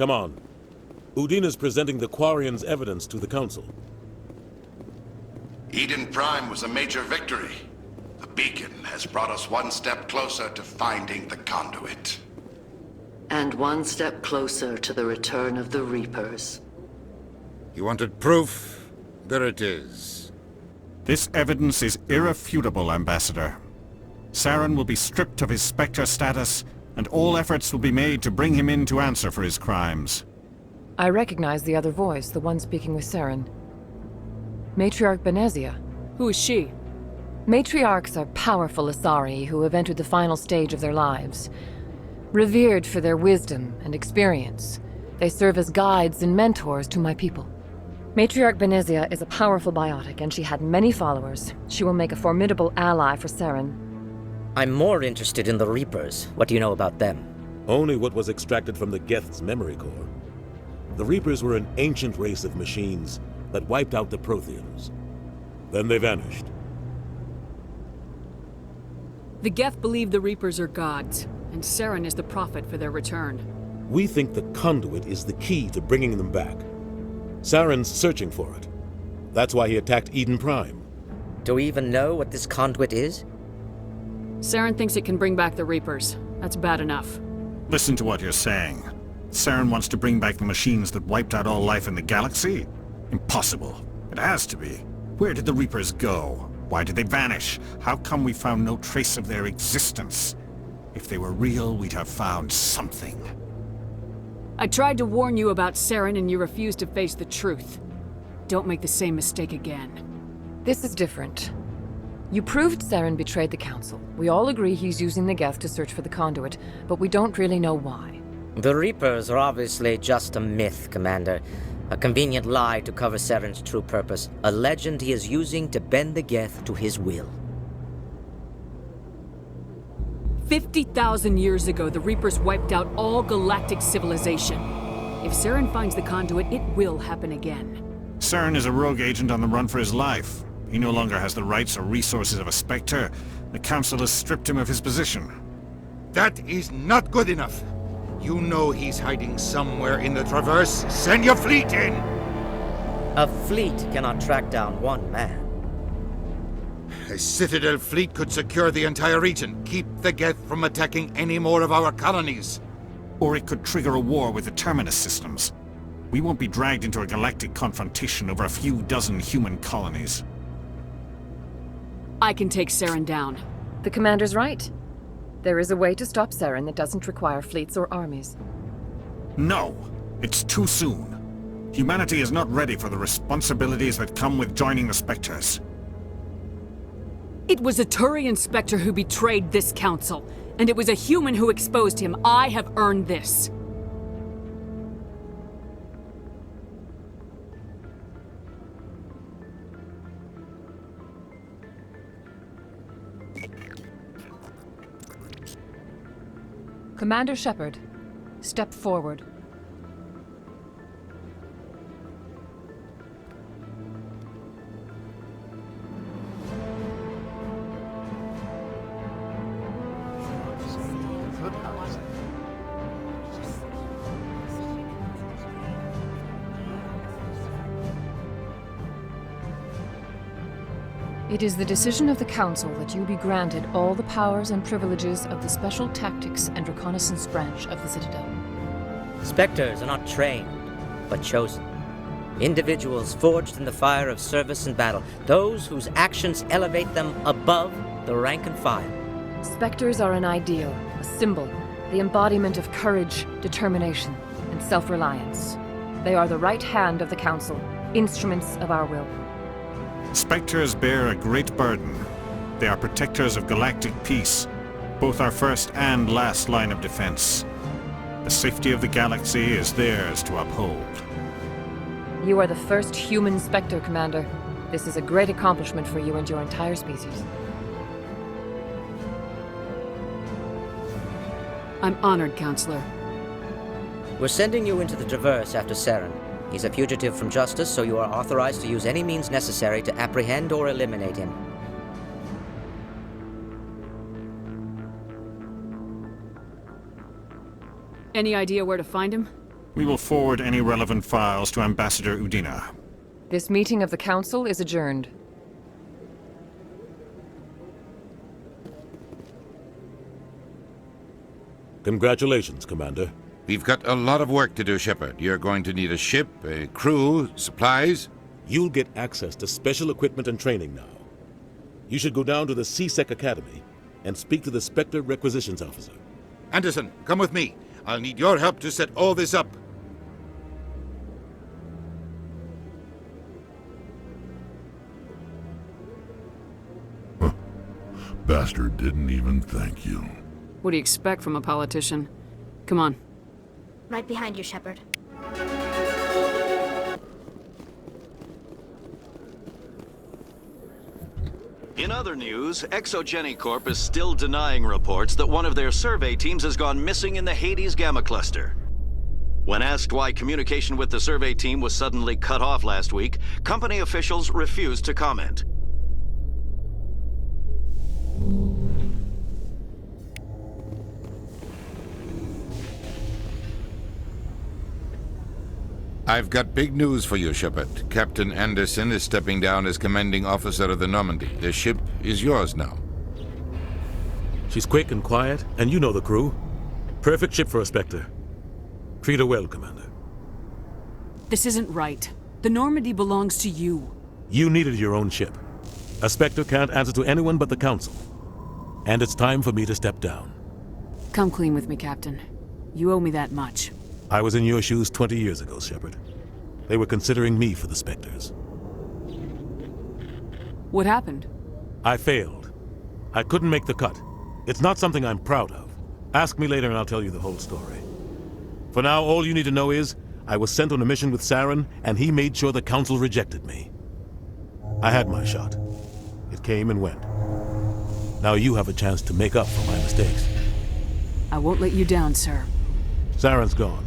Come on. Udina's presenting the Quarian's evidence to the Council. Eden Prime was a major victory. The beacon has brought us one step closer to finding the conduit. And one step closer to the return of the Reapers. You wanted proof? There it is. This evidence is irrefutable, Ambassador. Saren will be stripped of his Spectre status, and all efforts will be made to bring him in to answer for his crimes. I recognize the other voice, the one speaking with Saren. Matriarch Benezia. Who is she? Matriarchs are powerful Asari who have entered the final stage of their lives. Revered for their wisdom and experience, they serve as guides and mentors to my people. Matriarch Benezia is a powerful biotic, and she had many followers. She will make a formidable ally for Saren. I'm more interested in the Reapers. What do you know about them? Only what was extracted from the Geth's memory core. The Reapers were an ancient race of machines that wiped out the Protheans. Then they vanished. The Geth believe the Reapers are gods, and Saren is the prophet for their return. We think the conduit is the key to bringing them back. Saren's searching for it. That's why he attacked Eden Prime. Do we even know what this conduit is? Saren thinks it can bring back the Reapers. That's bad enough. Listen to what you're saying. Saren wants to bring back the machines that wiped out all life in the galaxy? Impossible. It has to be. Where did the Reapers go? Why did they vanish? How come we found no trace of their existence? If they were real, we'd have found something. I tried to warn you about Saren and you refused to face the truth. Don't make the same mistake again. This is different. You proved Saren betrayed the Council. We all agree he's using the Geth to search for the conduit, but we don't really know why. The Reapers are obviously just a myth, Commander. A convenient lie to cover Saren's true purpose. A legend he is using to bend the Geth to his will. 50,000 years ago, the Reapers wiped out all galactic civilization. If Saren finds the conduit, it will happen again. Saren is a rogue agent on the run for his life. He no longer has the rights or resources of a Spectre. The Council has stripped him of his position. That is not good enough. You know he's hiding somewhere in the Traverse. Send your fleet in! A fleet cannot track down one man. A Citadel fleet could secure the entire region, keep the Geth from attacking any more of our colonies. Or it could trigger a war with the Terminus systems. We won't be dragged into a galactic confrontation over a few dozen human colonies. I can take Saren down. The Commander's right. There is a way to stop Saren that doesn't require fleets or armies. No! It's too soon. Humanity is not ready for the responsibilities that come with joining the Spectres. It was a Turian Spectre who betrayed this council, and it was a human who exposed him. I have earned this. Commander Shepard, step forward. It is the decision of the Council that you be granted all the powers and privileges of the Special Tactics and Reconnaissance Branch of the Citadel. Spectres are not trained, but chosen. Individuals forged in the fire of service and battle. Those whose actions elevate them above the rank and file. Spectres are an ideal, a symbol, the embodiment of courage, determination, and self-reliance. They are the right hand of the Council, instruments of our will. Spectres bear a great burden. They are protectors of galactic peace, both our first and last line of defense. The safety of the galaxy is theirs to uphold. You are the first human Spectre, Commander. This is a great accomplishment for you and your entire species. I'm honored, Counselor. We're sending you into the Traverse after Saren. He's a fugitive from justice, so you are authorized to use any means necessary to apprehend or eliminate him. Any idea where to find him? We will forward any relevant files to Ambassador Udina. This meeting of the Council is adjourned. Congratulations, Commander. We've got a lot of work to do, Shepard. You're going to need a ship, a crew, supplies. You'll get access to special equipment and training now. You should go down to the C-Sec Academy and speak to the Spectre Requisitions Officer. Anderson, come with me. I'll need your help to set all this up. Bastard didn't even thank you. What do you expect from a politician? Come on. Right behind you, Shepard. In other news, Exogeny Corp is still denying reports that one of their survey teams has gone missing in the Hades Gamma Cluster. When asked why communication with the survey team was suddenly cut off last week, company officials refused to comment. I've got big news for you, Shepard. Captain Anderson is stepping down as commanding officer of the Normandy. The ship is yours now. She's quick and quiet, and you know the crew. Perfect ship for a Spectre. Treat her well, Commander. This isn't right. The Normandy belongs to you. You needed your own ship. A Spectre can't answer to anyone but the Council. And it's time for me to step down. Come clean with me, Captain. You owe me that much. I was in your shoes 20 years ago, Shepard. They were considering me for the Spectres. What happened? I failed. I couldn't make the cut. It's not something I'm proud of. Ask me later and I'll tell you the whole story. For now, all you need to know is, I was sent on a mission with Saren, and he made sure the Council rejected me. I had my shot. It came and went. Now you have a chance to make up for my mistakes. I won't let you down, sir. Saren's gone.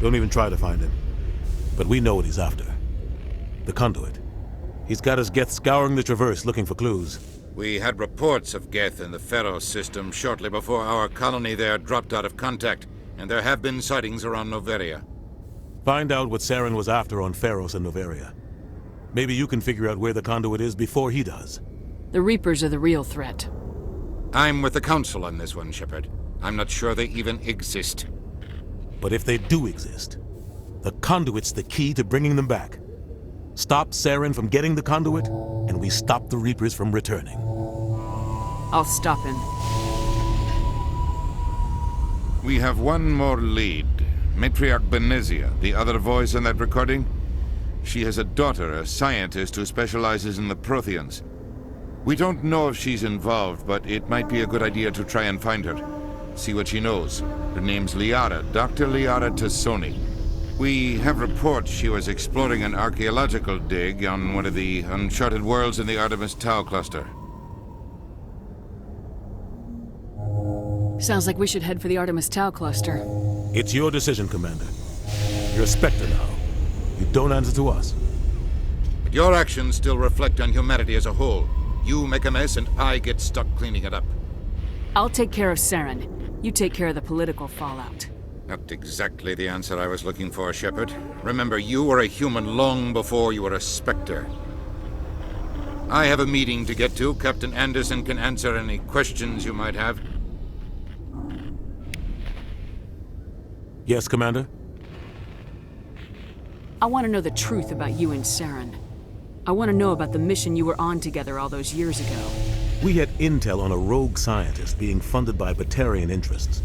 Don't even try to find him. But we know what he's after. The conduit. He's got his Geth scouring the Traverse looking for clues. We had reports of Geth in the Pharaoh system shortly before our colony there dropped out of contact, and there have been sightings around Noveria. Find out what Saren was after on Pharos and Noveria. Maybe you can figure out where the conduit is before he does. The Reapers are the real threat. I'm with the Council on this one, Shepard. I'm not sure they even exist. But if they do exist, the conduit's the key to bringing them back. Stop Saren from getting the conduit, and we stop the Reapers from returning. I'll stop him. We have one more lead. Matriarch Benezia, the other voice in that recording. She has a daughter, a scientist who specializes in the Protheans. We don't know if she's involved, but it might be a good idea to try and find her. See what she knows. Her name's Liara, Dr. Liara Tassoni. We have reports she was exploring an archaeological dig on one of the uncharted worlds in the Artemis Tau cluster. Sounds like we should head for the Artemis Tau cluster. It's your decision, Commander. You're a Spectre now. You don't answer to us. But your actions still reflect on humanity as a whole. You make a mess and I get stuck cleaning it up. I'll take care of Saren. You take care of the political fallout. Not exactly the answer I was looking for, Shepard. Remember, you were a human long before you were a Spectre. I have a meeting to get to. Captain Anderson can answer any questions you might have. Yes, Commander? I want to know the truth about you and Saren. I want to know about the mission you were on together all those years ago. We had intel on a rogue scientist being funded by Batarian interests.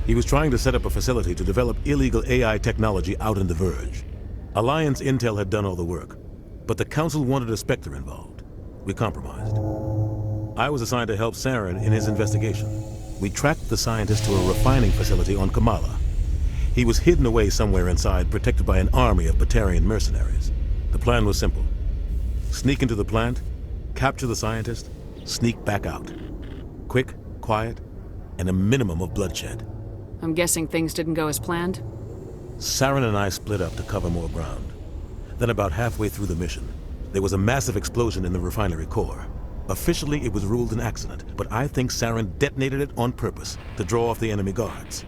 He was trying to set up a facility to develop illegal AI technology out in the Verge. Alliance intel had done all the work, but the Council wanted a Spectre involved. We compromised. I was assigned to help Saren in his investigation. We tracked the scientist to a refining facility on Kamala. He was hidden away somewhere inside, protected by an army of Batarian mercenaries. The plan was simple. Sneak into the plant, capture the scientist, sneak back out. Quick, quiet, and a minimum of bloodshed. I'm guessing things didn't go as planned? Saren and I split up to cover more ground. Then about halfway through the mission, there was a massive explosion in the refinery core. Officially, it was ruled an accident, but I think Saren detonated it on purpose to draw off the enemy guards.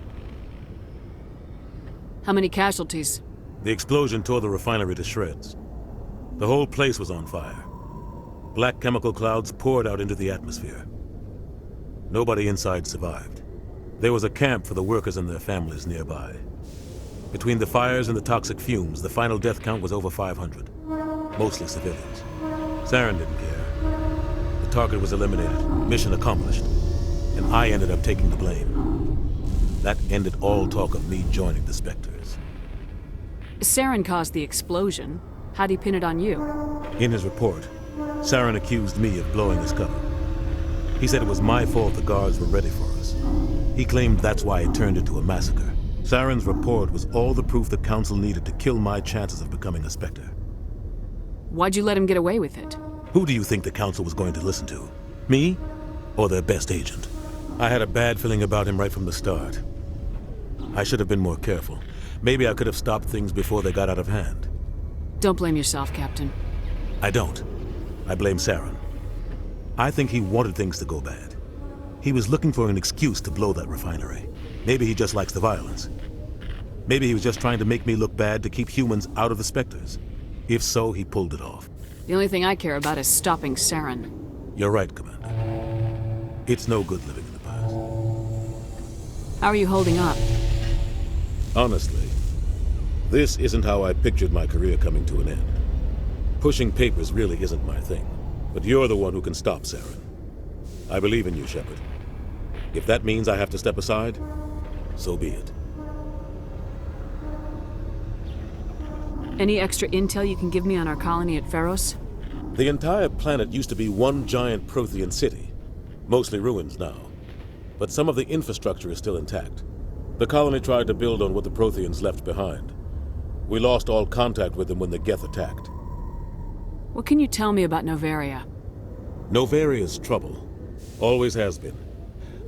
How many casualties? The explosion tore the refinery to shreds. The whole place was on fire. Black chemical clouds poured out into the atmosphere. Nobody inside survived. There was a camp for the workers and their families nearby. Between the fires and the toxic fumes, the final death count was over 500. Mostly civilians. Saren didn't care. The target was eliminated, mission accomplished, and I ended up taking the blame. That ended all talk of me joining the Spectres. Saren caused the explosion. How'd he pin it on you? In his report, Saren accused me of blowing his cover. He said it was my fault the guards were ready for us. He claimed that's why it turned into a massacre. Saren's report was all the proof the Council needed to kill my chances of becoming a Spectre. Why'd you let him get away with it? Who do you think the Council was going to listen to? Me? Or their best agent? I had a bad feeling about him right from the start. I should have been more careful. Maybe I could have stopped things before they got out of hand. Don't blame yourself, Captain. I don't. I blame Saren. I think he wanted things to go bad. He was looking for an excuse to blow that refinery. Maybe he just likes the violence. Maybe he was just trying to make me look bad to keep humans out of the Spectres. If so, he pulled it off. The only thing I care about is stopping Saren. You're right, Commander. It's no good living in the past. How are you holding up? Honestly, this isn't how I pictured my career coming to an end. Pushing papers really isn't my thing. But you're the one who can stop Saren. I believe in you, Shepard. If that means I have to step aside, so be it. Any extra intel you can give me on our colony at Pharos? The entire planet used to be one giant Prothean city. Mostly ruins now. But some of the infrastructure is still intact. The colony tried to build on what the Protheans left behind. We lost all contact with them when the Geth attacked. What can you tell me about Novaria? Novaria's trouble. Always has been.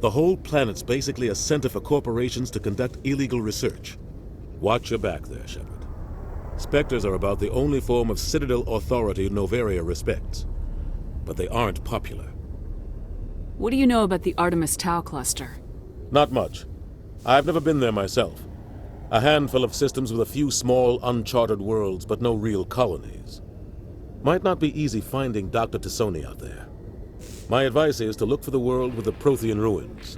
The whole planet's basically a center for corporations to conduct illegal research. Watch your back there, Shepard. Spectres are about the only form of Citadel authority Novaria respects. But they aren't popular. What do you know about the Artemis Tau cluster? Not much. I've never been there myself. A handful of systems with a few small, uncharted worlds, but no real colonies. Might not be easy finding Dr. T'Soni out there. My advice is to look for the world with the Prothean ruins.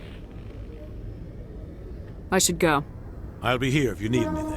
I should go. I'll be here if you need anything.